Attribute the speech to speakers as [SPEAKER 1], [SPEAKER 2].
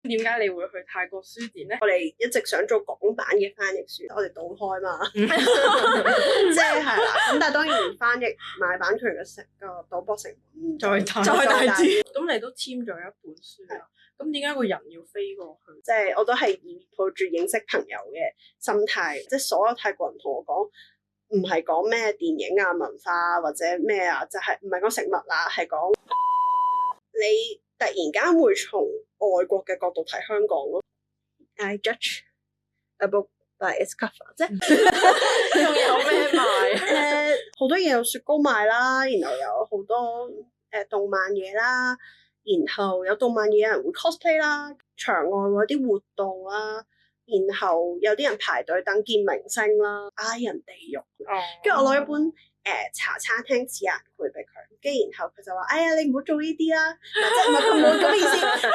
[SPEAKER 1] 點解你會去泰國書展咧？
[SPEAKER 2] 我哋一直想做港版嘅翻譯書，我哋倒開嘛，即係啦。咁但係當然翻譯買版權嘅個賭博成本
[SPEAKER 1] 再大啲。咁你都簽咗一本書啦，咁點解個人要飛過去？
[SPEAKER 2] 即係我都係以抱住認識朋友嘅心態，即係所有泰國人同我講，唔係講咩電影啊、文化啊或者咩啊，就係唔係講食物啊，係講你突然間會從外國嘅角度睇香港咯。I judge a book by its cover， 即係
[SPEAKER 1] 仲有咩賣？
[SPEAKER 2] 好多嘢有雪糕賣啦，然後有好多動漫嘢啦，然後有動漫嘢有人會 cosplay 啦，場外會有啲活動啦，然後有啲人排隊等見明星啦，嗌人地獄。跟住我攞一本茶餐廳指引佢俾佢，跟住然後佢就話：哎呀，你唔好做呢啲啦，即係唔係佢冇咁意思。